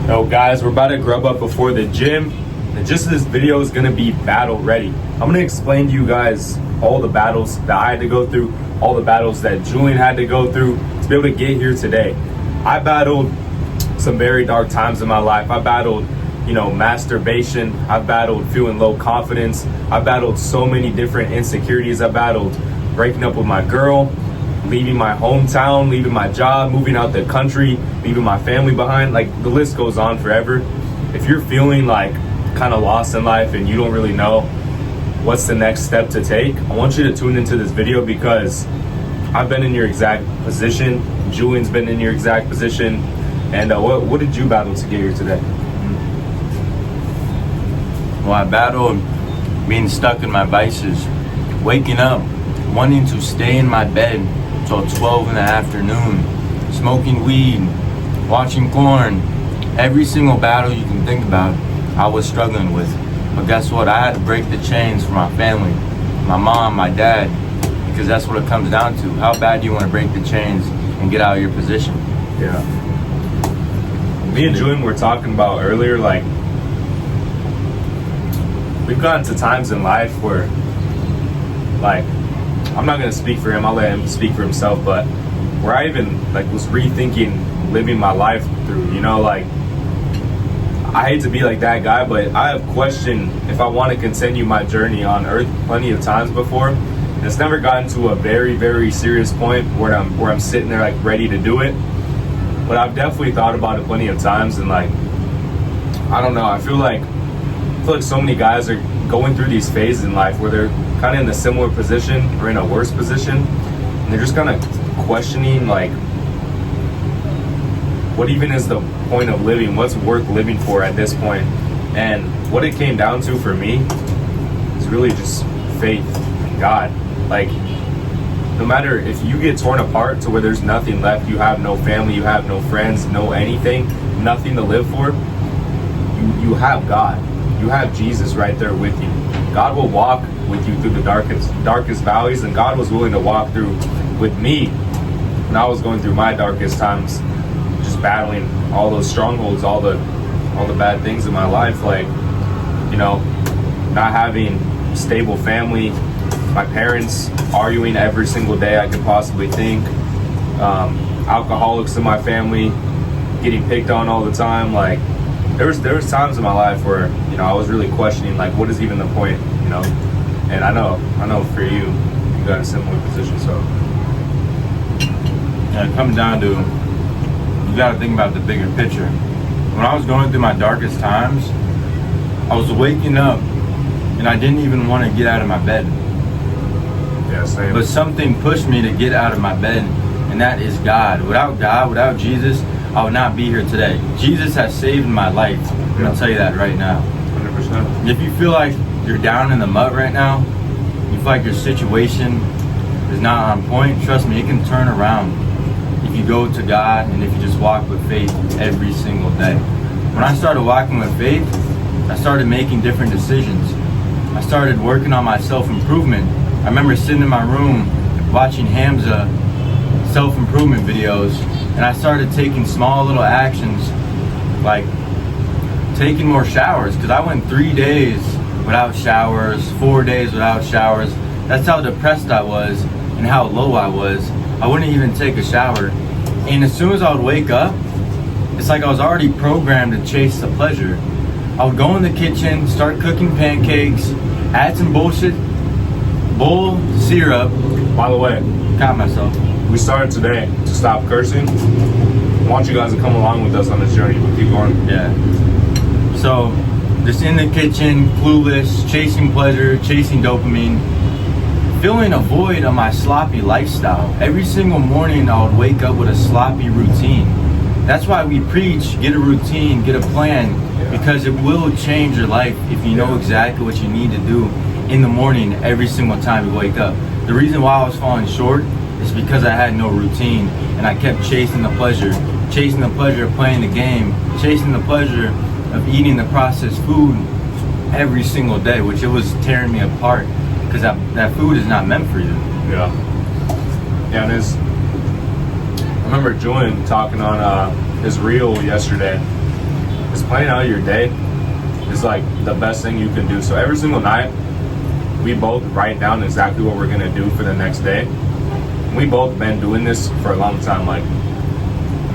Yo guys, we're about to grub up before the gym. And just this video is gonna be battle ready. I'm gonna explain to you guys all the battles that I had to go through, all the battles that Julian had to go through to be able to get here today. I battled some very dark times in my life. I battled, masturbation. I battled feeling low confidence. I battled so many different insecurities. I battled breaking up with my girl, leaving my hometown, leaving my job, moving out the country, leaving my family behind. Like, the list goes on forever. If you're feeling like kind of lost in life and you don't really know what's the next step to take, I want you to tune into this video because I've been in your exact position. Julian's been in your exact position. And what did you battle to get here today? Well, I battled being stuck in my vices, waking up, wanting to stay in my bed till 12 in the afternoon, smoking weed, watching porn. Every single battle you can think about, I was struggling with. But guess what? I had to break the chains for my family, my mom, my dad, because that's what it comes down to. How bad do you want to break the chains and get out of your position? Yeah. Me and Julian were talking about earlier, like, we've gotten to times in life where, like, I'm not going to speak for him, I'll let him speak for himself, but where I even, was rethinking living my life through, I hate to be like that guy, but I have questioned if I want to continue my journey on earth plenty of times before. And it's never gotten to a very, very serious point where I'm sitting there, ready to do it. But I've definitely thought about it plenty of times, and, I don't know, I feel like so many guys are going through these phases in life where they're kind of in a similar position or in a worse position, and they're just kind of questioning, what even is the point of living? What's worth living for at this point? And what it came down to for me is really just faith in God. No matter if you get torn apart to where there's nothing left, you have no family, you have no friends, no anything, nothing to live for, you have God. You have Jesus right there with you. God will walk with you through the darkest valleys, and God was willing to walk through with me when I was going through my darkest times, just battling all those strongholds, all the bad things in my life, not having stable family, my parents arguing every single day I could possibly think, alcoholics in my family, getting picked on all the time. There was times in my life where, I was really questioning, what is even the point, And I know for you got a similar position, so. Yeah, it comes down to, you got to think about the bigger picture. When I was going through my darkest times, I was waking up and I didn't even want to get out of my bed. Yeah, same. But something pushed me to get out of my bed, and that is God. Without Jesus, I would not be here today. Jesus has saved my life. I'm going to tell you that right now. 100%. If you feel like you're down in the mud right now, you feel like your situation is not on point, trust me, it can turn around if you go to God and if you just walk with faith every single day. When I started walking with faith, I started making different decisions. I started working on my self-improvement. I remember sitting in my room watching Hamza self-improvement videos, and I started taking small little actions, like taking more showers, because I went 3 days without showers, 4 days without showers. That's how depressed I was and how low I was. I wouldn't even take a shower. And as soon as I would wake up, it's like I was already programmed to chase the pleasure. I would go in the kitchen, start cooking pancakes, add some bull syrup. By the way, Caught myself. we started today to stop cursing. I want you guys to come along with us on this journey. We'll keep going. Yeah. So, just in the kitchen, clueless, chasing pleasure, chasing dopamine, filling a void of my sloppy lifestyle. Every single morning I would wake up with a sloppy routine. That's why we preach, get a routine, get a plan, because it will change your life if you know exactly what you need to do in the morning every single time you wake up. The reason why I was falling short is because I had no routine, and I kept chasing the pleasure of playing the game, chasing the pleasure of eating the processed food every single day, which it was tearing me apart, because that food is not meant for you. Yeah, and I remember Julian talking on his reel yesterday, just planning out your day is like the best thing you can do. So every single night, we both write down exactly what we're gonna do for the next day. We both been doing this for a long time, like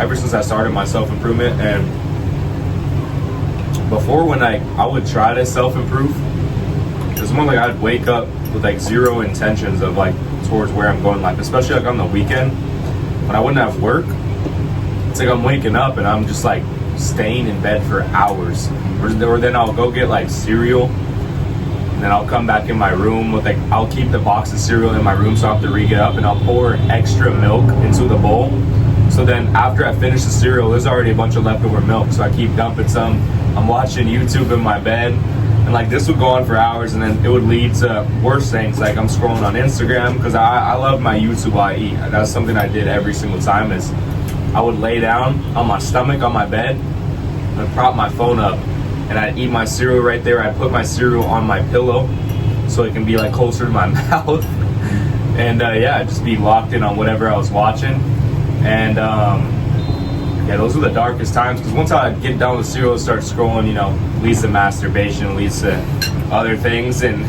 ever since I started my self-improvement. And before, when I would try to self-improve, it was more like I'd wake up with like zero intentions of like towards where I'm going, like especially like on the weekend when I wouldn't have work. It's like I'm waking up and I'm just like staying in bed for hours, or then I'll go get like cereal, and then I'll come back in my room with like, I'll keep the box of cereal in my room so I have to re-get up, and I'll pour extra milk into the bowl. So then after I finish the cereal, there's already a bunch of leftover milk, so I keep dumping some. I'm watching YouTube in my bed, and like this would go on for hours, and then it would lead to worse things, like I'm scrolling on Instagram, because I love my YouTube while I eat. That's something I did every single time, is I would lay down on my stomach on my bed and prop my phone up, and I'd eat my cereal right there. I'd put my cereal on my pillow so it can be like closer to my mouth, and yeah, I'd just be locked in on whatever I was watching. And yeah, those were the darkest times, because once I get done with cereal and start scrolling, you know, leads to masturbation, leads to other things, and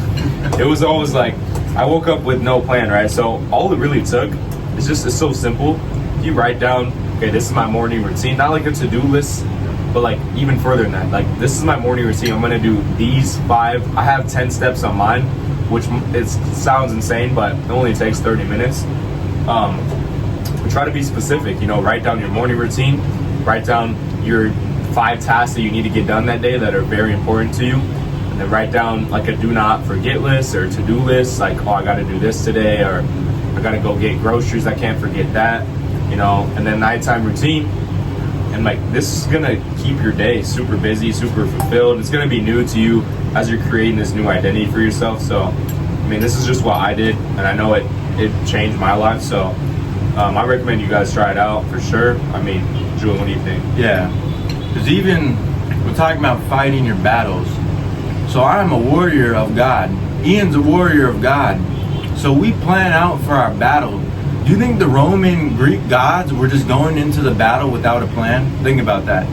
it was always like I woke up with no plan, right? So all it really took is just, it's so simple. You write down, okay, this is my morning routine, not like a to-do list, but like even further than that, like this is my morning routine. I'm gonna do these 5. I have 10 steps on mine, which it sounds insane, but it only takes 30 minutes. Try to be specific, you know, write down your morning routine, write down your 5 tasks that you need to get done that day that are very important to you, and then write down like a do not forget list or to-do list, like, oh, I gotta do this today, or I gotta go get groceries, I can't forget that, you know. And then nighttime routine, and like this is gonna keep your day super busy, super fulfilled. It's gonna be new to you as you're creating this new identity for yourself. So I mean, this is just what I did, and I know it changed my life. So I recommend you guys try it out for sure. I mean, Julian, what do you think? Yeah, because even we're talking about fighting your battles. So I'm a warrior of God. Ian's a warrior of God. So we plan out for our battle. Do you think the Roman Greek gods were just going into the battle without a plan? Think about that.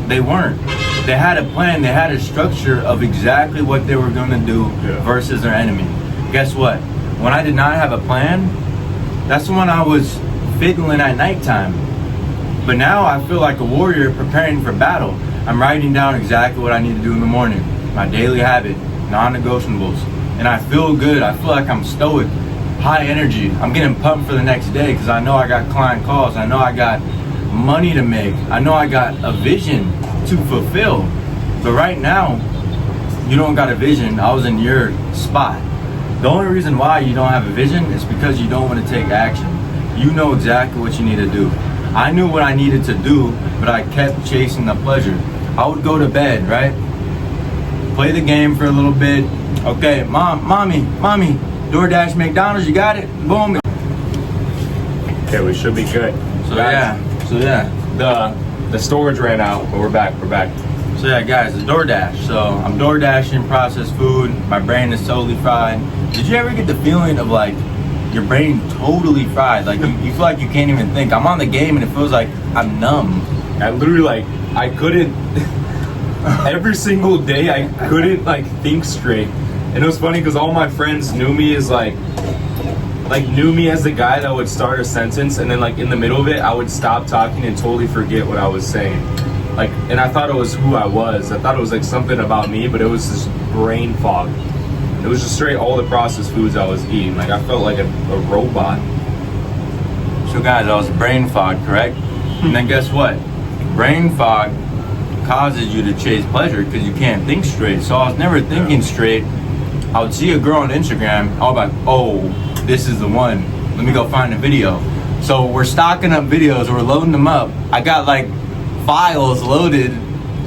They weren't. They had a plan. They had a structure of exactly what they were going to do versus their enemy. Guess what? When I did not have a plan, that's when I was fiddling at nighttime. But now I feel like a warrior preparing for battle. I'm writing down exactly what I need to do in the morning. My daily habit, non-negotiables. And I feel good. I feel like I'm stoic, high energy. I'm getting pumped for the next day because I know I got client calls. I know I got money to make. I know I got a vision to fulfill. But right now, you don't got a vision. I was in your spot. The only reason why you don't have a vision is because you don't want to take action. You know exactly what you need to do. I knew what I needed to do, but I kept chasing the pleasure. I would go to bed, right? Play the game for a little bit. Okay, mommy, DoorDash McDonald's, you got it? Boom. Okay, we should be good. So yeah. The storage ran out, but we're back. So yeah, guys, the DoorDash. So I'm DoorDashing processed food. My brain is totally fried. Did you ever get the feeling of like your brain totally fried? Like you feel like you can't even think. I'm on the game and it feels like I'm numb. I literally like, I couldn't, every single day I couldn't like think straight. And it was funny because all my friends knew me as knew me as the guy that would start a sentence and then like in the middle of it, I would stop talking and totally forget what I was saying. Like, and I thought it was who I was. I thought it was like something about me, but it was just brain fog. It was just straight all the processed foods I was eating. Like I felt like a robot. So guys, I was brain fog, correct? And then guess what? Brain fog causes you to chase pleasure because you can't think straight. So I was never thinking straight. I would see a girl on Instagram. I was like, oh, this is the one. Let me go find a video. So we're stocking up videos. We're loading them up. I got like files loaded,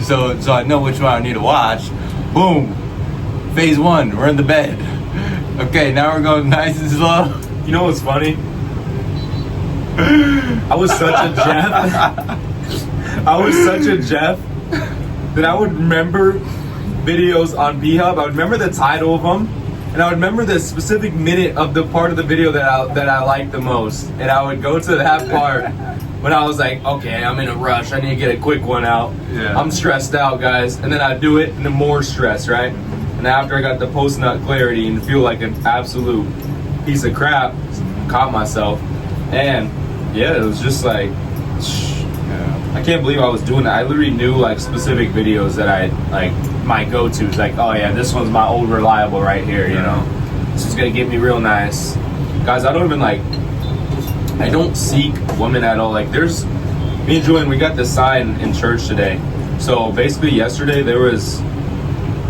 so I know which one I need to watch. Boom. Phase 1. We're in the bed. Okay, now we're going nice and slow. You know what's funny? I was such a Jeff that I would remember videos on B-Hub. I would remember the title of them, and I would remember the specific minute of the part of the video that I liked the most, and I would go to that part when I was like, okay, I'm in a rush, I need to get a quick one out. Yeah. I'm stressed out, guys. And then I do it, and then more stress, right? And after I got the post-nut clarity and feel like an absolute piece of crap, caught myself. And yeah, it was just like, I can't believe I was doing that. I literally knew like specific videos that I like my go-tos, like, oh yeah, this one's my old reliable right here, you know. This is gonna get me real nice. Guys, I don't even like, I don't seek women at all. Like there's, me and Julian, we got this sign in church today. So basically yesterday there was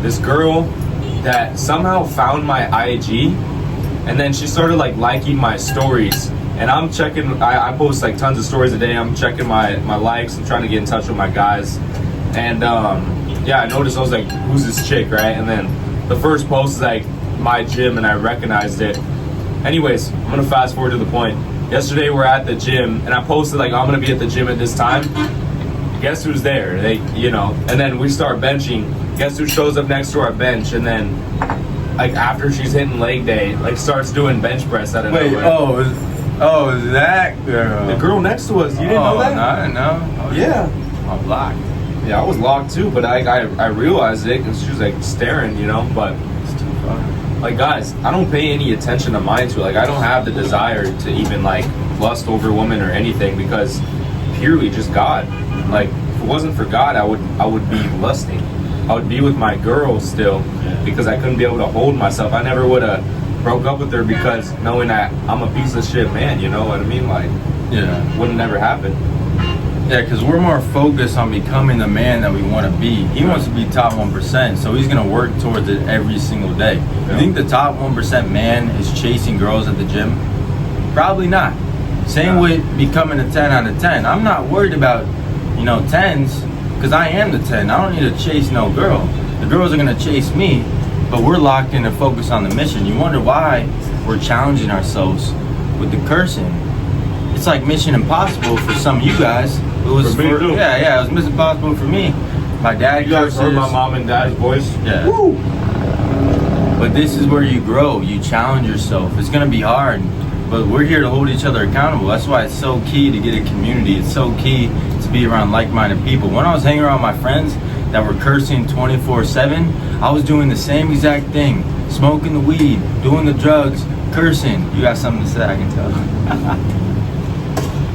this girl that somehow found my IG, and then she started like liking my stories. And I'm checking, I post like tons of stories a day. I'm checking my likes. I'm trying to get in touch with my guys. And yeah, I noticed, I was like, who's this chick, right? And then the first post is like my gym, and I recognized it. Anyways, I'm gonna fast forward to the point. Yesterday we're at the gym, and I posted like, I'm gonna be at the gym at this time. Guess who's there? They, you know, and then we start benching. Guess who shows up next to our bench? And then like after she's hitting leg day, like starts doing bench press out of nowhere. Oh, that girl. The girl next to us. You didn't know that? No, I didn't know. Yeah. I'm blocked. Yeah, I was locked too, but I realized it because she was like staring, you know. But It's too far. like, guys, I don't pay any attention to mine too. Like, I don't have the desire to even like lust over women or anything, because purely just God. Like, if it wasn't for God, I would be lusting. I would be with my girl still because I couldn't be able to hold myself. I never would have broke up with her because knowing that I'm a piece of shit man, you know what I mean? Like, Yeah. wouldn't never happen. Yeah, because we're more focused on becoming the man that we want to be. He wants to be top 1%, so he's going to work towards it every single day. You think the top 1% man is chasing girls at the gym? Probably not. Same with becoming a 10 out of 10. I'm not worried about, 10s, because I am the 10. I don't need to chase no girl. The girls are going to chase me, but we're locked in and focused on the mission. You wonder why we're challenging ourselves with the cursing. It's like Mission Impossible for some of you guys. It was For me too. Yeah, it was Mission Impossible for me. My dad You guys curses. heard my mom and dad's voice? Yeah. Woo! But this is where you grow. You challenge yourself. It's gonna be hard, but we're here to hold each other accountable. That's why it's so key to get a community. It's so key to be around like-minded people. When I was hanging around my friends that were cursing 24/7, I was doing the same exact thing. Smoking the weed, doing the drugs, cursing. You got something to say, I can tell.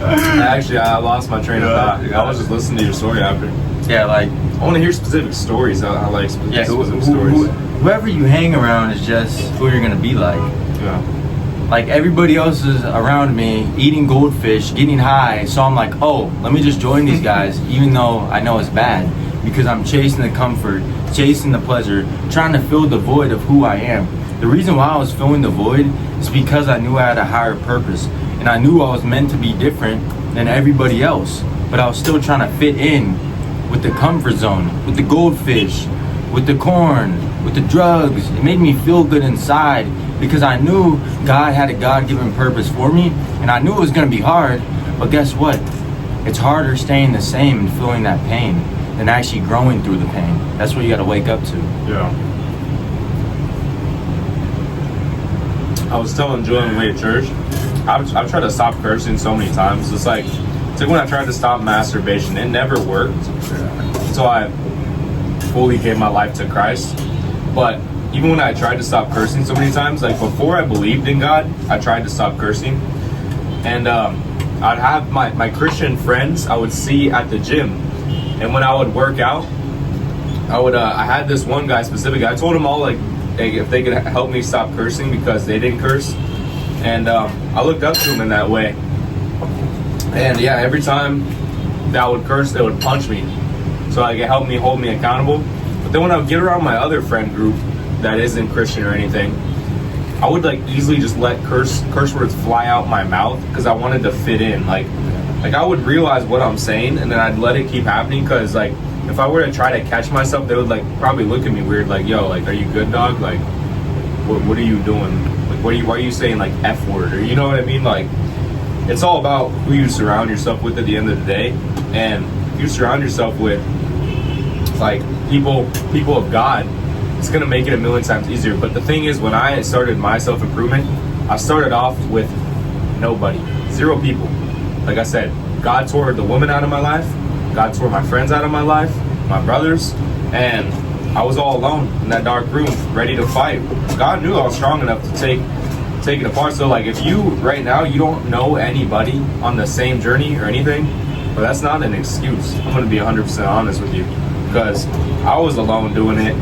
Actually, I lost my train of thought. I was just listening to your story after. Yeah, like, I want to hear specific stories. I like specific stories. whoever you hang around is just who you're gonna be like. Yeah. Like, everybody else is around me eating goldfish, getting high, so I'm like, oh, let me just join these guys, even though I know it's bad, because I'm chasing the comfort, chasing the pleasure, trying to fill the void of who I am. The reason why I was filling the void is because I knew I had a higher purpose, and I knew I was meant to be different than everybody else, but I was still trying to fit in with the comfort zone, with the goldfish, with the corn, with the drugs. It made me feel good inside because I knew God had a God-given purpose for me, and I knew it was going to be hard, but guess what? It's harder staying the same and feeling that pain than actually growing through the pain. That's what you got to wake up to. Yeah. I was telling Julian way at church, I've tried to stop cursing so many times. It's like when I tried to stop masturbation, it never worked. So I fully gave my life to Christ. But even when I tried to stop cursing so many times, like before I believed in God, I tried to stop cursing. And I'd have my Christian friends I would see at the gym. And when I would work out, I had this one guy specifically. I told him all like if they could help me stop cursing because they didn't curse. And I looked up to him in that way. And yeah, every time that I would curse, they would punch me. So like it helped me hold me accountable. But then when I would get around my other friend group that isn't Christian or anything, I would like easily just let curse words fly out my mouth because I wanted to fit in. Like I would realize what I'm saying and then I'd let it keep happening because like if I were to try to catch myself, they would like probably look at me weird, like, yo, like, are you good, dog? Like, what are you doing? Like, why are you saying like F word? Or you know what I mean? Like, it's all about who you surround yourself with at the end of the day. And if you surround yourself with like people of God, it's gonna make it a million times easier. But the thing is, when I started my self-improvement, I started off with nobody, 0 people. Like I said, God tore the woman out of my life. God tore my friends out of my life, my brothers, and I was all alone in that dark room, ready to fight. God knew I was strong enough to take it apart. So like, if you right now, you don't know anybody on the same journey or anything, but that's not an excuse. I'm gonna be 100% honest with you, because I was alone doing it.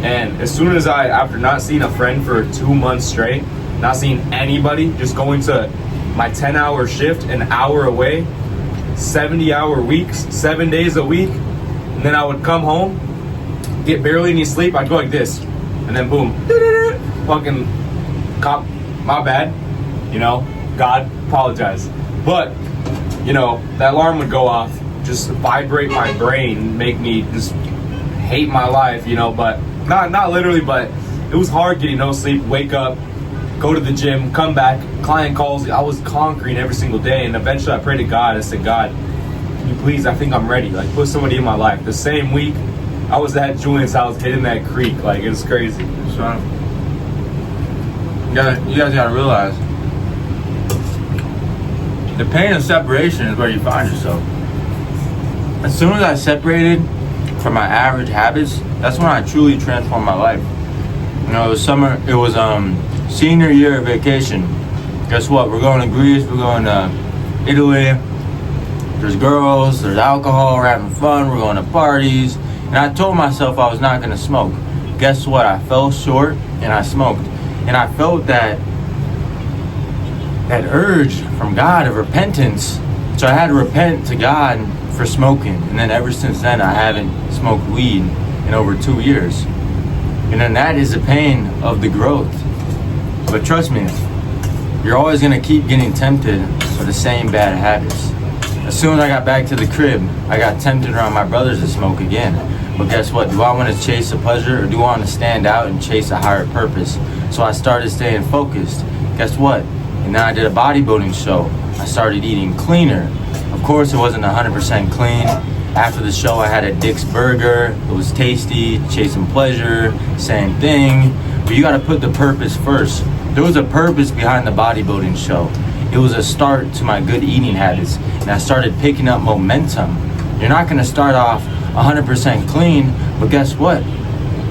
And as soon as after not seeing a friend for 2 months straight, not seeing anybody, just going to my 10-hour shift, an hour away, 70-hour weeks, 7 days a week, and then I would come home, get barely any sleep. I'd go like this, and then boom, fucking cop, my bad, God, apologize. But that alarm would go off, just vibrate my brain, make me just hate my life, but not literally, but it was hard getting no sleep. Wake up, go to the gym, come back, client calls. I was conquering every single day, and eventually I prayed to God. I said, God, can you please, I think I'm ready, like put somebody in my life. The same week I was at Julian's house hitting that creek, like it was crazy. So you guys gotta realize, the pain of separation is where you find yourself. As soon as I separated from my average habits, that's when I truly transformed my life. It was summer, it was senior year vacation. Guess what? We're going to Greece, we're going to Italy. There's girls, there's alcohol, we're having fun, we're going to parties. And I told myself I was not gonna smoke. Guess what? I fell short and I smoked. And I felt that urge from God of repentance. So I had to repent to God for smoking. And then ever since then, I haven't smoked weed in over 2 years. And then that is the pain of the growth. But trust me, you're always gonna keep getting tempted for the same bad habits. As soon as I got back to the crib, I got tempted around my brothers to smoke again. But guess what? Do I want to chase a pleasure, or do I want to stand out and chase a higher purpose? So I started staying focused. Guess what? And then I did a bodybuilding show. I started eating cleaner. Of course, it wasn't 100% clean. After the show, I had a Dick's Burger. It was tasty, chasing pleasure, same thing. But you got to put the purpose first. There was a purpose behind the bodybuilding show. It was a start to my good eating habits, and I started picking up momentum. You're not going to start off 100% clean, but guess what?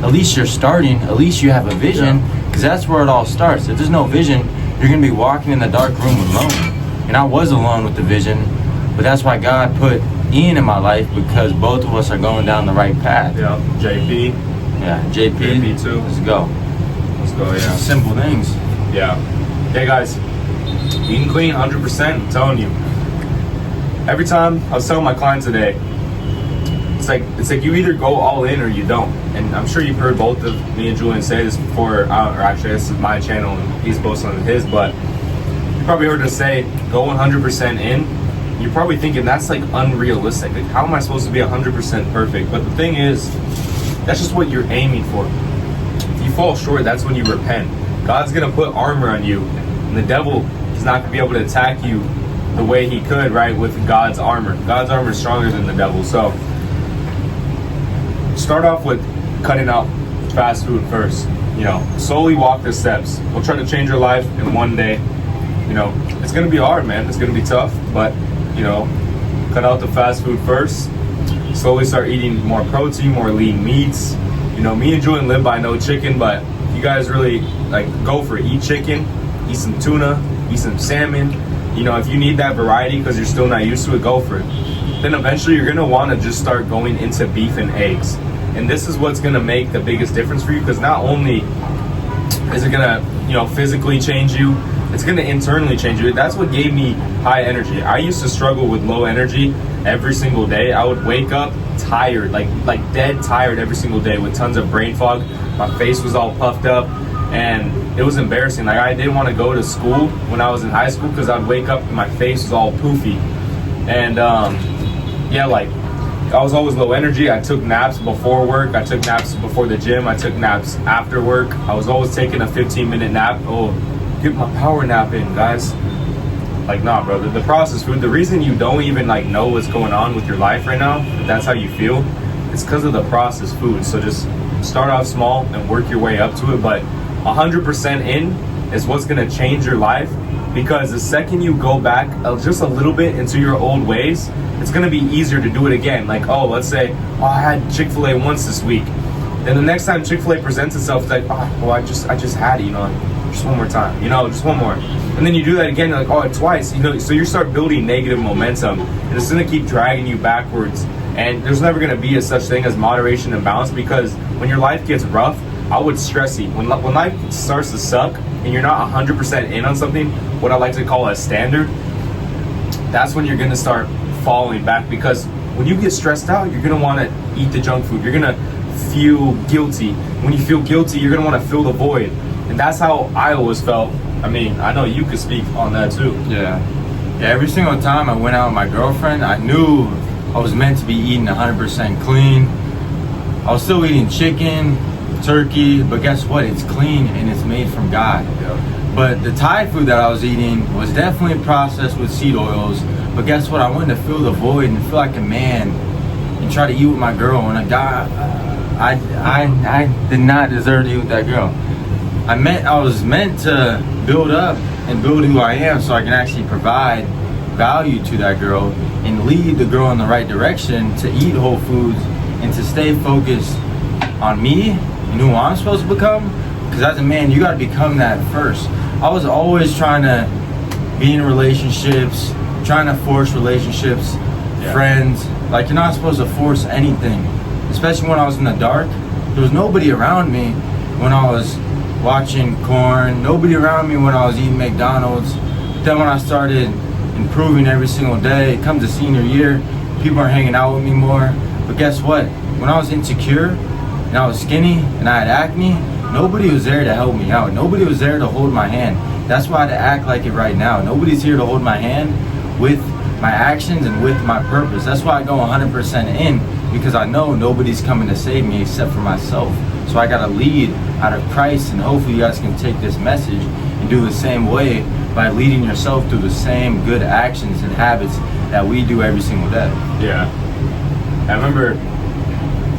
At least you're starting. At least you have a vision, because that's where it all starts. If there's no vision, you're going to be walking in the dark room alone. And I was alone with the vision, but that's why God put Ian in my life, because both of us are going down the right path. Yeah, JP. Yeah, JP. JP too. Let's go. Let's go, yeah. Simple things. Yeah. Hey guys, eating clean 100%, I'm telling you. Every time I was telling my clients today, it's like you either go all in or you don't. And I'm sure you've heard both of me and Julian say this before, or actually this is my channel and he's posting on his, but you probably heard us say go 100% in. You're probably thinking that's like unrealistic. Like, how am I supposed to be 100% perfect? But the thing is, that's just what you're aiming for. If you fall short, that's when you repent. God's gonna put armor on you, and the devil is not gonna be able to attack you the way he could, right, with God's armor. God's armor is stronger than the devil. So start off with cutting out fast food first. Slowly walk the steps. We'll try to change your life in one day. It's gonna be hard, man. It's gonna be tough, but cut out the fast food first. Slowly start eating more protein, more lean meats. Me and Julian live by no chicken, but if you guys really go for it. Eat chicken, eat some tuna, eat some salmon. If you need that variety because you're still not used to it, go for it. Then eventually you're gonna want to just start going into beef and eggs. And this is what's gonna make the biggest difference for you, because not only is it gonna, physically change you, it's gonna internally change you. That's what gave me high energy. I used to struggle with low energy every single day. I would wake up tired, like dead tired every single day with tons of brain fog. My face was all puffed up, and it was embarrassing. I didn't want to go to school when I was in high school because I'd wake up and my face was all poofy. And I was always low energy. I took naps before work. I took naps before the gym. I took naps after work. I was always taking a 15-minute nap. Oh, get my power nap in, guys. Nah, bro. The processed food, the reason you don't even know what's going on with your life right now, if that's how you feel, it's because of the processed food. So just start off small and work your way up to it. But 100% in is what's going to change your life, because the second you go back just a little bit into your old ways, it's going to be easier to do it again. Like, oh, let's say, oh, I had Chick-fil-A once this week. Then the next time Chick-fil-A presents itself, it's like, oh, well, I just had it, just one more time, just one more. And then you do that again, you're like, oh, twice, so you start building negative momentum, and it's gonna keep dragging you backwards. And there's never gonna be a such thing as moderation and balance, because when your life gets rough, I would stress you. When life starts to suck and you're not 100% in on something, what I like to call a standard, that's when you're gonna start falling back, because when you get stressed out, you're gonna wanna eat the junk food. You're gonna feel guilty. When you feel guilty, you're gonna wanna fill the void. And that's how I always felt. I mean, I know you could speak on that too. Yeah, every single time I went out with my girlfriend, I knew I was meant to be eating 100% clean. I was still eating chicken, turkey, but guess what? It's clean and it's made from God. Yeah. But the Thai food that I was eating was definitely processed with seed oils. But guess what? I wanted to fill the void and feel like a man and try to eat with my girl. And I did not deserve to eat with that girl. I was meant to build up and build who I am, so I can actually provide value to that girl and lead the girl in the right direction to eat whole foods and to stay focused on me and who I'm supposed to become. Because as a man, you got to become that first. I was always trying to be in relationships, trying to force relationships, friends. Like, you're not supposed to force anything, especially when I was in the dark. There was nobody around me when I was watching corn, nobody around me when I was eating McDonald's. Then when I started improving every single day, it comes to senior year, people are hanging out with me more. But guess what? When I was insecure and I was skinny and I had acne, nobody was there to help me out. Nobody was there to hold my hand. That's why I had to act like it right now. Nobody's here to hold my hand with my actions and with my purpose. That's why I go 100% in, because I know nobody's coming to save me except for myself. So I gotta lead out of Christ, and hopefully you guys can take this message and do the same way by leading yourself through the same good actions and habits that we do every single day. Yeah. I remember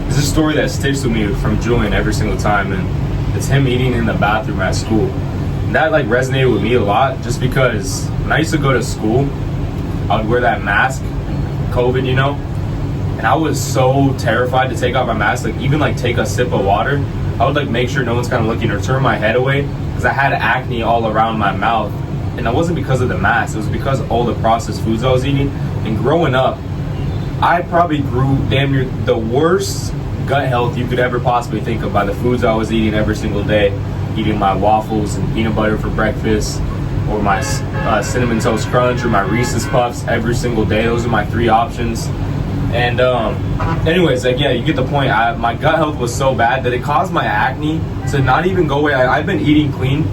there's a story that sticks with me from Julian every single time, and it's him eating in the bathroom at school. And that like resonated with me a lot, just because when I used to go to school, I would wear that mask, COVID, and I was so terrified to take off my mask, like even like take a sip of water. I would like make sure no one's kind of looking or turn my head away, because I had acne all around my mouth. And that wasn't because of the mask, it was because of all the processed foods I was eating. And growing up, I probably grew damn near the worst gut health you could ever possibly think of by the foods I was eating every single day. Eating my waffles and peanut butter for breakfast, or my Cinnamon Toast Crunch, or my Reese's Puffs every single day. Those are my 3 options. And anyways, like, yeah, you get the point. My gut health was so bad that it caused my acne to not even go away. I've been eating clean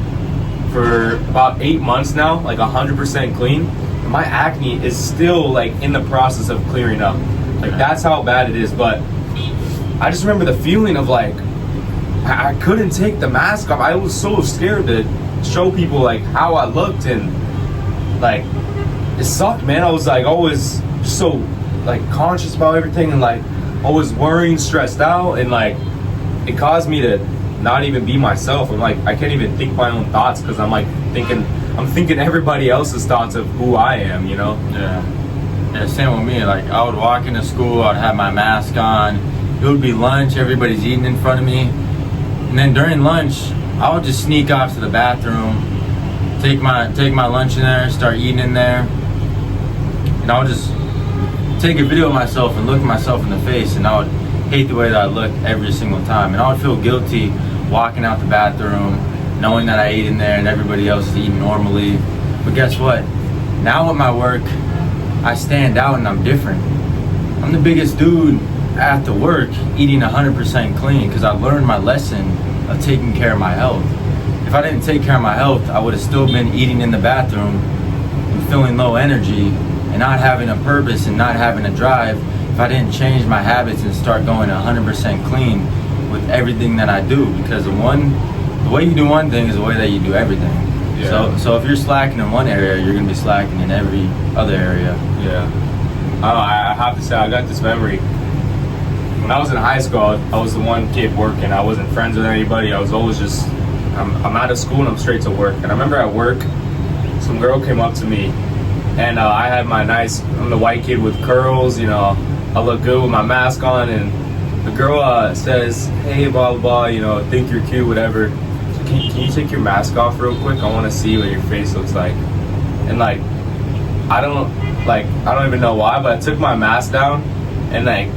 for about 8 months now, like 100% clean. And my acne is still like in the process of clearing up. Like, that's how bad it is. But I just remember the feeling of like, I couldn't take the mask off. I was so scared to show people like how I looked, and like it sucked, man. I was like always just so like conscious about everything, and like always worrying, stressed out, and like it caused me to not even be myself. I'm like, I can't even think my own thoughts, because I'm like thinking everybody else's thoughts of who I am, Yeah, same with me. Like, I would walk into school, I'd have my mask on, it would be lunch, everybody's eating in front of me. And then during lunch, I would just sneak off to the bathroom, take my lunch in there, start eating in there, and I would just take a video of myself and look myself in the face, and I would hate the way that I looked every single time. And I would feel guilty walking out the bathroom, knowing that I ate in there and everybody else is eating normally. But guess what? Now with my work, I stand out and I'm different. I'm the biggest dude after work eating 100% clean, because I learned my lesson of taking care of my health. If I didn't take care of my health, I would have still been eating in the bathroom and feeling low energy and not having a purpose and not having a drive, if I didn't change my habits and start going 100% clean with everything that I do. Because the way you do one thing is the way that you do everything. Yeah. So if you're slacking in one area, you're gonna be slacking in every other area. Yeah. I have to say, I got this memory. When I was in high school, I was the one kid working. I wasn't friends with anybody. I was always just I'm out of school and I'm straight to work. And I remember at work, some girl came up to me, and I had my I'm the white kid with curls, you know, I look good with my mask on, and the girl says, hey, blah, blah, blah, you know, think you're cute, whatever. So can you take your mask off real quick? I want to see what your face looks like. And like, I don't even know why, but I took my mask down, and like,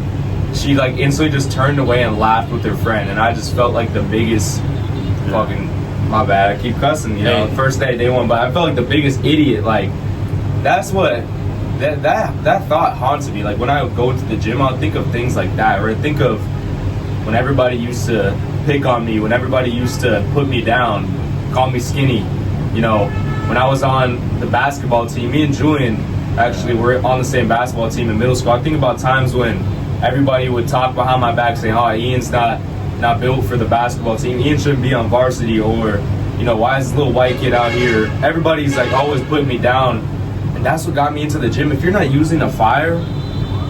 she like instantly just turned away and laughed with her friend, and I just felt like the biggest fucking, my bad, I keep cussing, you know, first day one, but I felt like the biggest idiot. Like, that's what, that thought haunts me. Like, when I would go to the gym, I'll think of things like that, or I think of when everybody used to pick on me, when everybody used to put me down, call me skinny, you know, when I was on the basketball team, me and Julian actually were on the same basketball team in middle school. I think about times when everybody would talk behind my back saying, oh, Ian's not built for the basketball team. Ian shouldn't be on varsity, or, you know, why is this little white kid out here? Everybody's like always putting me down. And that's what got me into the gym. If you're not using a fire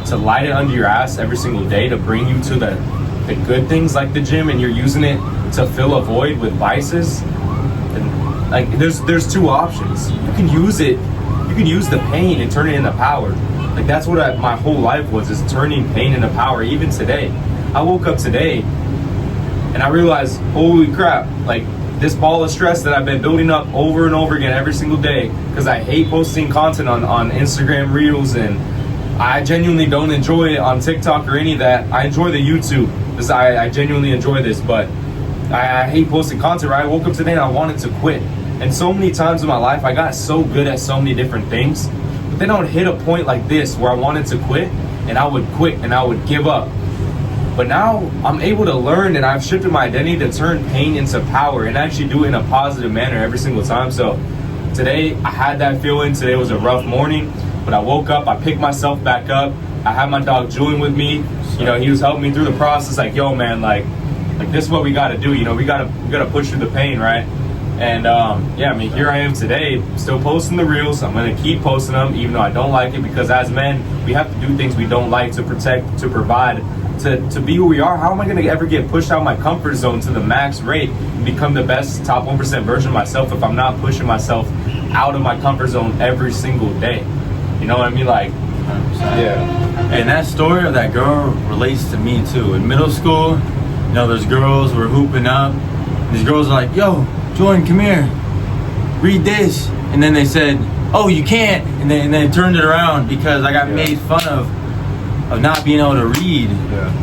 to light it under your ass every single day to bring you to the good things like the gym, and you're using it to fill a void with vices, and like there's two options. You can use the pain and turn it into power. Like, that's what my whole life was, is turning pain into power. Even today, I woke up today and I realized, holy crap, like, this ball of stress that I've been building up over and over again every single day, because I hate posting content on Instagram Reels, and I genuinely don't enjoy it on TikTok or any of that. I enjoy the YouTube, because I genuinely enjoy this, but I hate posting content, right? I woke up today and I wanted to quit. And so many times in my life, I got so good at so many different things, but then I would hit a point like this where I wanted to quit, and I would quit and I would give up. But now I'm able to learn, and I've shifted my identity to turn pain into power and actually do it in a positive manner every single time. So today I had that feeling. Today was a rough morning, but I woke up, I picked myself back up. I had my dog Julian with me. You know, he was helping me through the process. Like, yo, man, like this is what we got to do. You know, we got to push through the pain, right? And yeah, I mean, here I am today, still posting the reels. I'm going to keep posting them, even though I don't like it, because as men, we have to do things we don't like to protect, to provide, to be who we are. How am I going to ever get pushed out of my comfort zone to the max rate and become the best top 1% version of myself if I'm not pushing myself out of my comfort zone every single day? You know what I mean? Like, 100%. yeah. And that story of that girl relates to me too. In middle school, you know, there's girls were hooping up. These girls are like, yo, Jordan, come here, read this. And then they said, oh, you can't. And then turned it around because I got made fun of not being able to read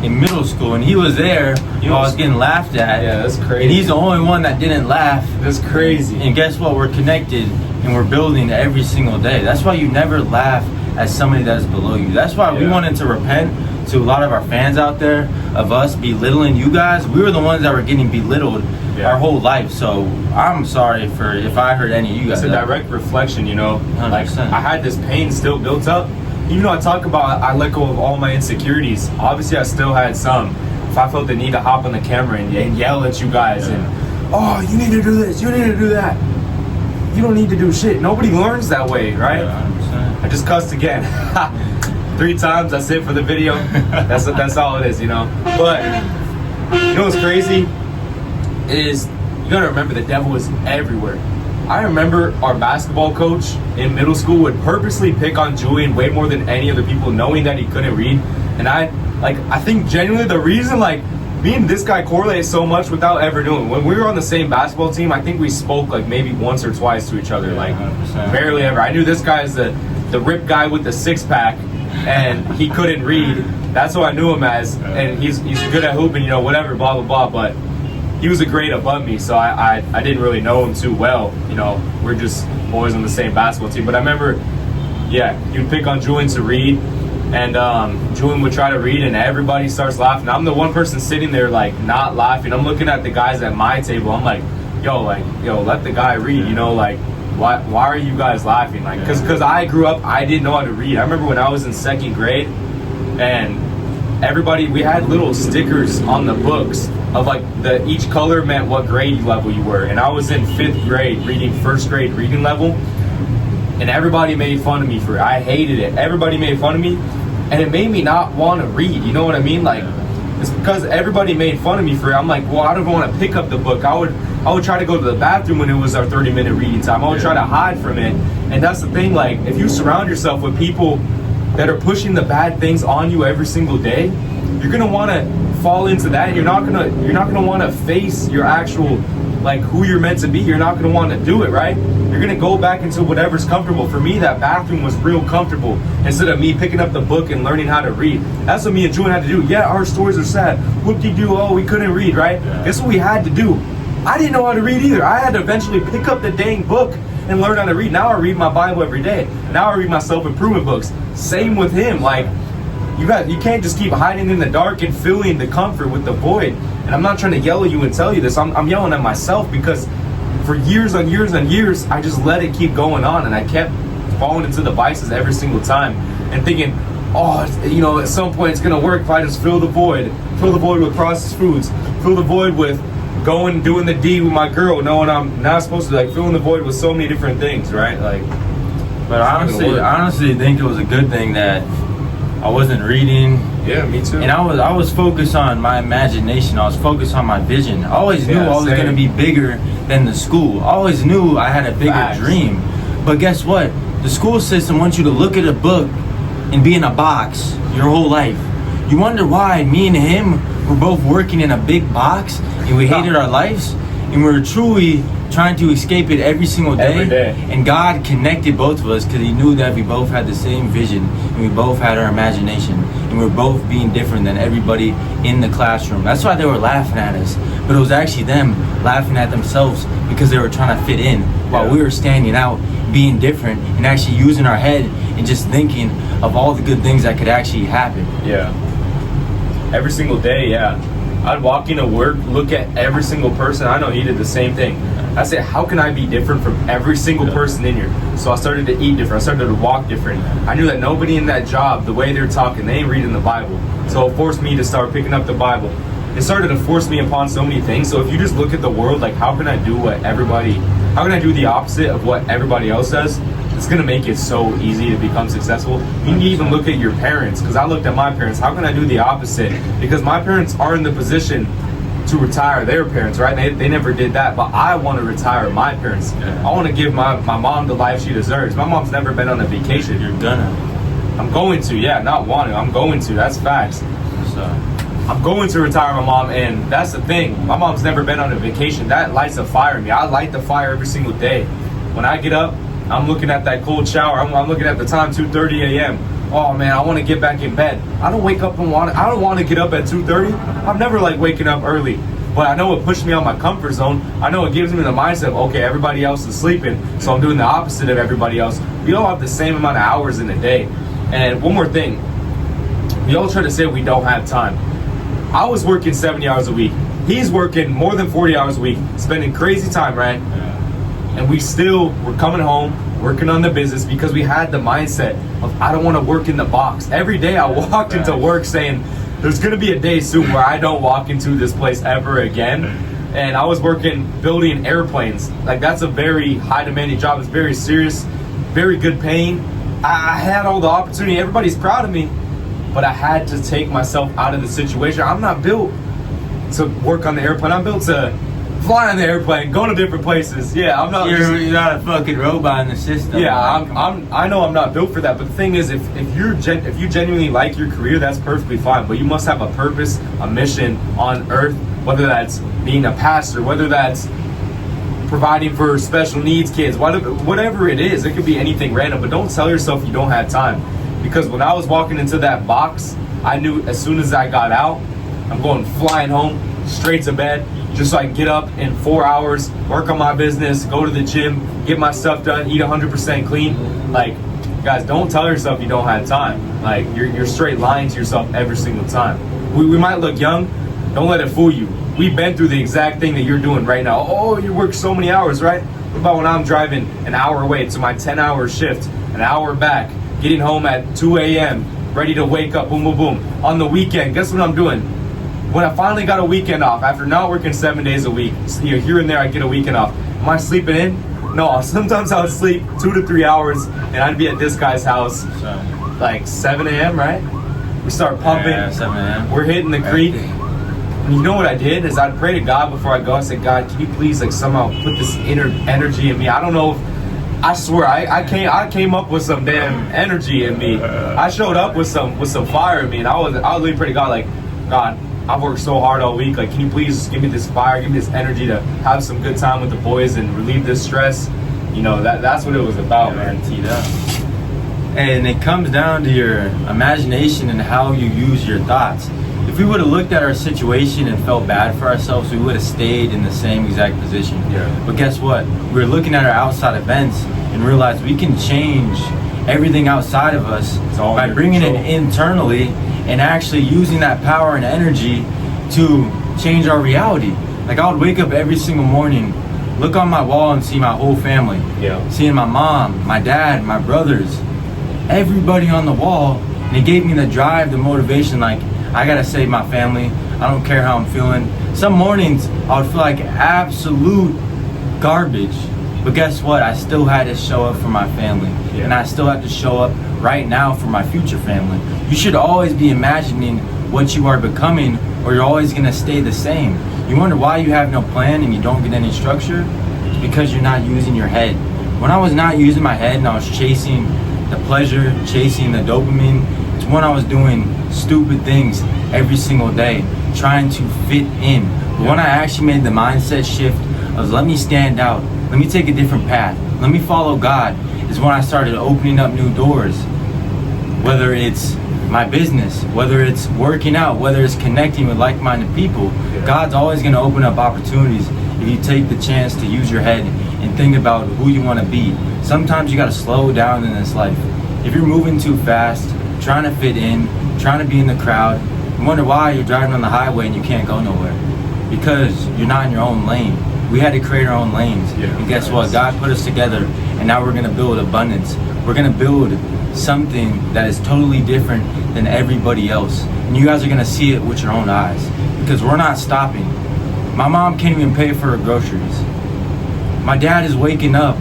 in middle school. And he was there while I was getting laughed at. Yeah, that's crazy. And he's the only one that didn't laugh. That's crazy. And guess what? We're connected and we're building every single day. That's why you never laugh at somebody that's below you. That's why we wanted to repent to a lot of our fans out there of us belittling you guys. We were the ones that were getting belittled our whole life. So I'm sorry for if I hurt any of you guys. It's a direct reflection, you know. 100%. Like, I had this pain still built up. Even though I talk about I let go of all my insecurities, obviously I still had some. If I felt the need to hop on the camera and yell at you guys and, oh, you need to do this, you need to do that. You don't need to do shit. Nobody learns that way, right? 100%. I just cussed again. 3 times, that's it for the video. That's all it is, you know. But you know what's crazy is you gotta remember the devil is everywhere. I remember our basketball coach in middle school would purposely pick on Julian way more than any other people, knowing that he couldn't read. And I think genuinely the reason, like, me and this guy correlate so much without ever doing. When we were on the same basketball team, I think we spoke like maybe once or twice to each other, like 100%. barely ever. I knew this guy is the ripped guy with the 6-pack, and he couldn't read. That's what I knew him as, and he's good at hooping, you know, whatever, blah blah blah. But he was a grade above me, so I didn't really know him too well. You know, we're just boys on the same basketball team. But I remember, you'd pick on Julian to read, and Julian would try to read, and everybody starts laughing. I'm the one person sitting there, like, not laughing. I'm looking at the guys at my table. I'm like, yo, let the guy read. You know, like, why are you guys laughing? Like, because I grew up, I didn't know how to read. I remember when I was in 2nd grade, and we had little stickers on the books of like each color meant what grade level you were, and I was in 5th grade reading 1st grade reading level, and everybody made fun of me for it. I hated it. Everybody made fun of me, and it made me not want to read. You know what I mean? Like, It's because everybody made fun of me for it. I'm like, well, I don't want to pick up the book. I would try to go to the bathroom when it was our 30-minute reading time. I would try to hide from it. And that's the thing, like, if you surround yourself with people that are pushing the bad things on you every single day, you're gonna want to fall into that. You're not gonna want to face your actual, like, who you're meant to be. You're not gonna want to do it, right? You're gonna go back into whatever's comfortable. For me, that bathroom was real comfortable. Instead of me picking up the book and learning how to read, that's what me and Julian had to do. Yeah, our stories are sad. Whoop-de-doo. Oh, we couldn't read, right? Yeah. Guess what we had to do? I didn't know how to read either. I had to eventually pick up the dang book and learn how to read. Now I read my Bible every day. Now I read my self-improvement books. Same with him. Like, you can't just keep hiding in the dark and filling the comfort with the void. And I'm not trying to yell at you and tell you this. I'm yelling at myself, because for years and years and years, I just let it keep going on, and I kept falling into the vices every single time and thinking, oh, you know, at some point it's gonna work if I just fill the void with processed foods, fill the void with going doing the D with my girl, knowing I'm not supposed to, like, filling the void with so many different things, right? Like, but I honestly think it was a good thing that I wasn't reading. Yeah, me too. And I was focused on my imagination. I was focused on my vision. I always knew I was same. going to be bigger than the school. I always knew I had a bigger Facts. dream. But guess what? The school system wants you to look at a book and be in a box your whole life. You wonder why me and him were both working in a big box and we hated our lives, and we were truly trying to escape it every single day. Every day. And God connected both of us because he knew that we both had the same vision and we both had our imagination and we were both being different than everybody in the classroom. That's why they were laughing at us. But it was actually them laughing at themselves because they were trying to fit in while we were standing out, being different, and actually using our head and just thinking of all the good things that could actually happen. Yeah. Every single day, yeah. I'd walk into work, look at every single person I know. He did the same thing. I said, how can I be different from every single person in here? So I started to eat different. I started to walk different. I knew that nobody in that job, the way they're talking, they ain't reading the Bible. So it forced me to start picking up the Bible. It started to force me upon so many things. So if you just look at the world, like, how can I do how can I do the opposite of what everybody else does? It's gonna make it so easy to become successful. You need to even look at your parents, because I looked at my parents. How can I do the opposite? Because my parents are in the position to retire their parents, right? They never did that, but I want to retire my parents. I want to give my mom the life she deserves. My mom's never been on a vacation. You're gonna. I'm going to, yeah, not want to. I'm going to. That's facts. So, I'm going to retire my mom, and that's the thing. My mom's never been on a vacation. That lights a fire in me. I light the fire every single day. When I get up, I'm looking at that cold shower. I'm looking at the time, 2:30 a.m. Oh man, I want to get back in bed. I don't wake up and I don't want to get up at 2:30. I've never liked waking up early, but I know it pushed me out my comfort zone. I know it gives me the mindset of, okay, everybody else is sleeping, so I'm doing the opposite of everybody else. We all have the same amount of hours in a day. And one more thing, we all try to say we don't have time. I was working 70 hours a week. He's working more than 40 hours a week, spending crazy time, right? And we still were coming home, working on the business, because we had the mindset of, I don't want to work in the box. Every day I walked into work saying, there's going to be a day soon where I don't walk into this place ever again. And I was working building airplanes. Like, that's a very high demanding job. It's very serious, very good paying. I had all the opportunity. Everybody's proud of me, but I had to take myself out of the situation. I'm not built to work on the airplane. I'm built to fly on the airplane, go to different places. Yeah, I'm not. You're not a fucking robot in the system. Yeah, I know I'm not built for that. But the thing is, if you genuinely like your career, that's perfectly fine. But you must have a purpose, a mission on earth. Whether that's being a pastor, whether that's providing for special needs kids, whatever it is, it could be anything random. But don't tell yourself you don't have time, because when I was walking into that box, I knew as soon as I got out, I'm going flying home, straight to bed, just so I can get up in 4 hours, work on my business, go to the gym, get my stuff done, eat 100% clean. Like, guys, don't tell yourself you don't have time. Like, you're straight lying to yourself every single time. We might look young, don't let it fool you. We've been through the exact thing that you're doing right now. Oh, you work so many hours, right? What about when I'm driving an hour away to my 10-hour shift, an hour back, getting home at 2 a.m., ready to wake up, boom, boom, boom. On the weekend, guess what I'm doing? When I finally got a weekend off, after not working 7 days a week, here and there I get a weekend off. Am I sleeping in? No, sometimes I would sleep 2 to 3 hours, and I'd be at this guy's house like 7 a.m., right? We start pumping. Yeah, 7 a.m. We're hitting the creek. And you know what I did is I'd pray to God before I go. I said, God, can you please like somehow put this inner energy in me? I don't know. I swear, I came up with some damn energy in me. I showed up with some fire in me, and I was really praying to God, like, God, I've worked so hard all week. Like, can you please give me this fire, give me this energy to have some good time with the boys and relieve this stress? You know, that's what it was about, man. Teed up. And it comes down to your imagination and how you use your thoughts. If we would have looked at our situation and felt bad for ourselves, we would have stayed in the same exact position. Yeah. But guess what? We were looking at our outside events and realized we can change everything outside of us by bringing it internally and actually using that power and energy to change our reality. Like, I would wake up every single morning, look on my wall and see my whole family. Yeah. Seeing my mom, my dad, my brothers, everybody on the wall. And it gave me the drive, the motivation, like, I gotta save my family. I don't care how I'm feeling. Some mornings I would feel like absolute garbage. But guess what? I still had to show up for my family. Yeah. And I still have to show up right now for my future family. You should always be imagining what you are becoming, or you're always gonna stay the same. You wonder why you have no plan and you don't get any structure? It's because you're not using your head. When I was not using my head and I was chasing the pleasure, chasing the dopamine, it's when I was doing stupid things every single day, trying to fit in. But when I actually made the mindset shift of let me stand out, let me take a different path, let me follow God, is when I started opening up new doors. Whether it's my business, whether it's working out, whether it's connecting with like-minded people, God's always going to open up opportunities if you take the chance to use your head and think about who you want to be. Sometimes you got to slow down in this life. If you're moving too fast, trying to fit in, trying to be in the crowd, you wonder why you're driving on the highway and you can't go nowhere. Because you're not in your own lane. We had to create our own lanes. Yeah. And guess what? God put us together, and now we're going to build abundance. We're going to build something that is totally different than everybody else. And you guys are going to see it with your own eyes. Because we're not stopping. My mom can't even pay for her groceries. My dad is waking up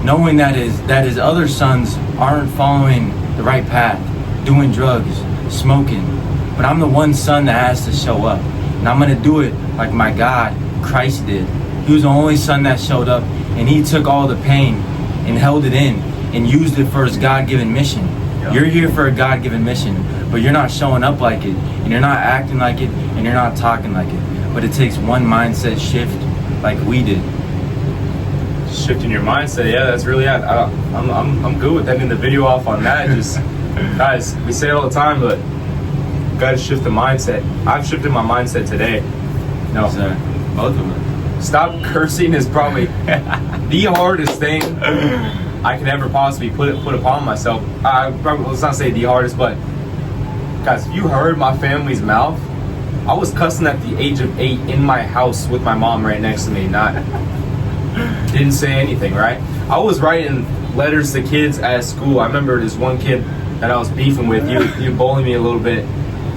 knowing that his other sons aren't following the right path, doing drugs, smoking. But I'm the one son that has to show up. And I'm going to do it like my God, Christ, did. He was the only son that showed up, and he took all the pain and held it in and used it for his God-given mission. Yeah. You're here for a God-given mission, but you're not showing up like it, and you're not acting like it, and you're not talking like it. But it takes one mindset shift like we did. Shifting your mindset, yeah, that's really I'm good with ending the video off on that. Just guys, we say it all the time, but you gotta shift the mindset. I've shifted my mindset today. No, So, both of them. stop cursing is probably the hardest thing I can ever possibly put upon myself. Let's not say the hardest, but guys, if you heard my family's mouth, I was cussing at the age of 8 in my house with my mom right next to me. Didn't say anything, right? I was writing letters to kids at school. I remember this one kid that I was beefing with. You bullied me a little bit.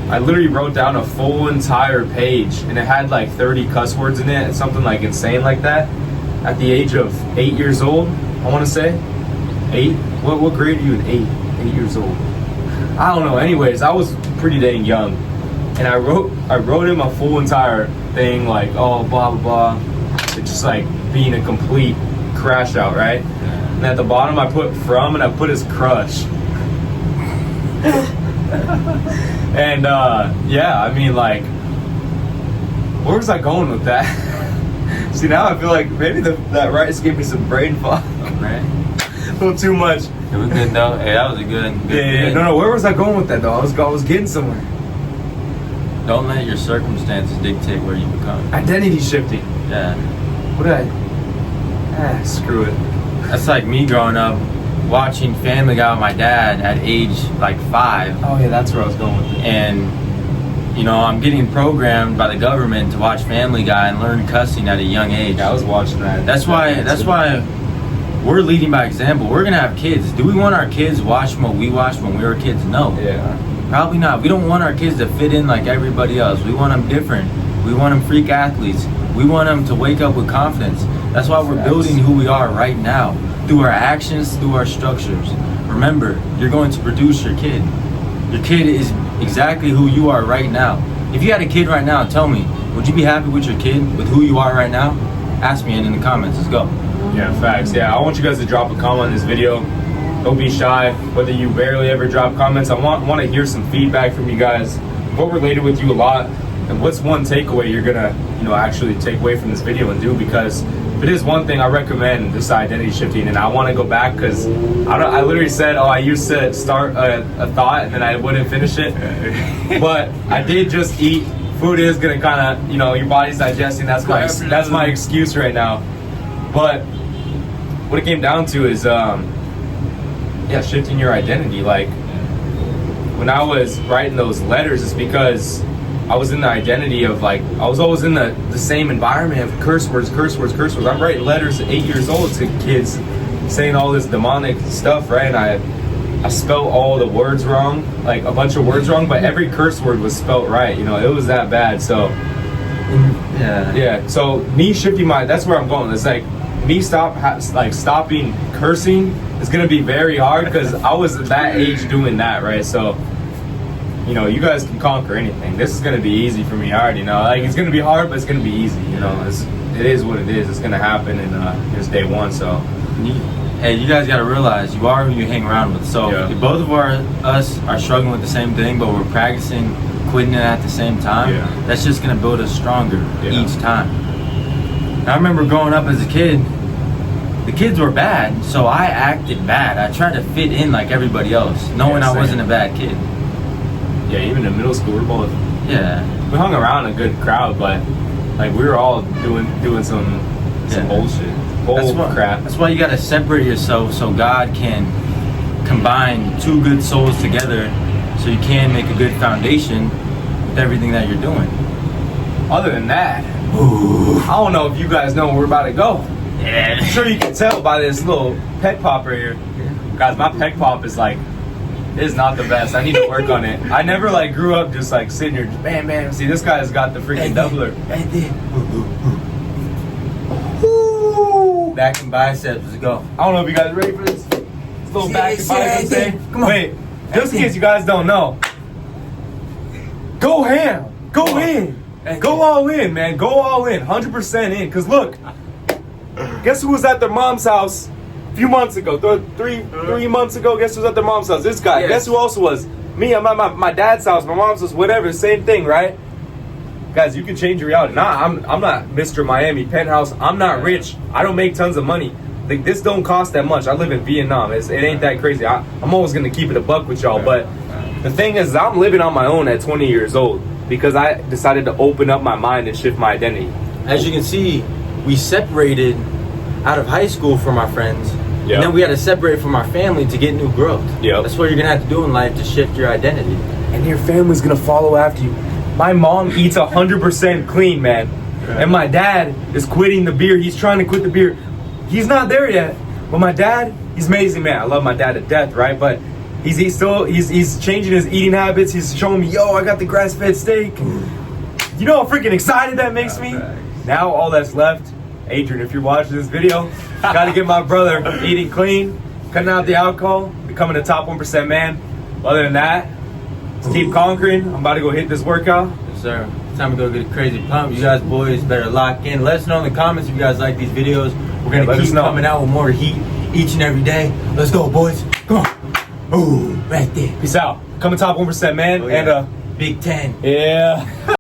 I literally wrote down a full entire page, and it had like 30 cuss words in it, something like insane like that. At the age of 8 years old, I want to say 8. What grade are you in? 8 years old. I don't know. Anyways, I was pretty dang young, and I wrote him a full entire thing like, oh, blah blah blah. It's just like being a complete crash out, right? And at the bottom I put from, and I put his crush. And yeah, I mean, like, where was I going with that? See, now I feel like maybe that rice gave me some brain fog. Right? A little too much. It was good though. Hey, that was a good. Yeah. No, where was I going with that though? I was getting somewhere. Don't let your circumstances dictate where you become. Identity shifting. Yeah. What did I? Screw it. That's like me growing up watching Family Guy with my dad at age like 5. Oh yeah, that's where I was going with it. And you know, I'm getting programmed by the government to watch Family Guy and learn cussing at a young age. Yeah, I was watching that. That's why we're leading by example. We're gonna have kids. Do we want our kids watching what we watched when we were kids? No. Yeah. Probably not. We don't want our kids to fit in like everybody else. We want them different. We want them freak athletes. We want them to wake up with confidence. That's why we're building who we are right now. Through our actions, through our structures. Remember, you're going to produce your kid. Your kid is exactly who you are right now. If you had a kid right now, tell me, would you be happy with your kid, with who you are right now? Ask me in the comments. Let's go. Yeah, facts. Yeah, I want you guys to drop a comment on this video. Don't be shy. Whether you barely ever drop comments, I want to hear some feedback from you guys. What related with you a lot, and what's one takeaway you're gonna, actually take away from this video and do? Because if it is one thing, I recommend this identity shifting, and I want to go back because I literally said, I used to start a thought and then I wouldn't finish it, but I did just eat. Food is gonna kind of, your body's digesting. That's my excuse right now. But what it came down to is, shifting your identity. Like when I was writing those letters, it's because I was in the identity of I was always in the same environment of curse words. I'm writing letters at 8 years old to kids saying all this demonic stuff, right? And I spelled all the words wrong, like a bunch of words wrong, but every curse word was spelled right. It was that bad. So yeah. So me shifting that's where I'm going. It's like me stopping cursing is gonna be very hard because I was at that age doing that, right? So you guys can conquer anything. This is gonna be easy for me. I already know. It's gonna be hard, but it's gonna be easy. It is what it is. It's gonna happen, and it's day one. So, hey, you guys gotta realize you are who you hang around with. So if both of us are struggling with the same thing, but we're practicing quitting it at the same time, that's just gonna build us stronger each time. And I remember growing up as a kid, the kids were bad, so I acted bad. I tried to fit in like everybody else, knowing I wasn't a bad kid. Yeah, even in middle school, we're both. Yeah, we hung around a good crowd, but we were all doing some bullshit, crap. That's why you gotta separate yourself so God can combine two good souls together, so you can make a good foundation with everything that you're doing. Other than that, I don't know if you guys know where we're about to go. Yeah, I'm sure you can tell by this little peg pop right here. Guys, my peg pop is not the best. I need to work on it. I never grew up just sitting here, bam. See, this guy's got the freaking doubler. Right there. Back and biceps, let's go. I don't know if you guys are ready for this. This little back and biceps thing. Come on. Wait, just in case you guys don't know. Go ham. Go in. Go all in, man. Go all in. 100% in. Because look, guess who was at their mom's house a few months ago? Three months ago, guess who was at their mom's house? This guy. Yes. Guess who else was? Me. I'm at my dad's house, my mom's house, whatever. Same thing, right? Guys, you can change your reality. Nah, I'm not Mr. Miami penthouse. I'm not rich. I don't make tons of money. This don't cost that much. I live in Vietnam. It ain't that crazy. I'm always gonna keep it a buck with y'all. But the thing is, I'm living on my own at 20 years old because I decided to open up my mind and shift my identity. As you can see, we separated out of high school from our friends. And then we had to separate from our family to get new growth. That's what you're gonna have to do in life to shift your identity. And your family's gonna follow after you. My mom eats 100% clean, man. And my dad is quitting the beer. He's trying to quit the beer. He's not there yet. But my dad, he's amazing, man. I love my dad to death, right? But he's changing his eating habits. He's showing me, I got the grass-fed steak. You know how freaking excited that makes me? Now all that's left, Adrian, if you're watching this video, got to get my brother eating clean, cutting out the alcohol, becoming a top 1% man. Other than that, let's keep conquering. I'm about to go hit this workout. Yes, sir. It's time to go get a crazy pump. You guys boys better lock in. Let us know in the comments if you guys like these videos. We're going to keep coming out with more heat each and every day. Let's go, boys. Come on. Ooh, right there. Peace out. Become a top 1% man and a Big 10. Yeah.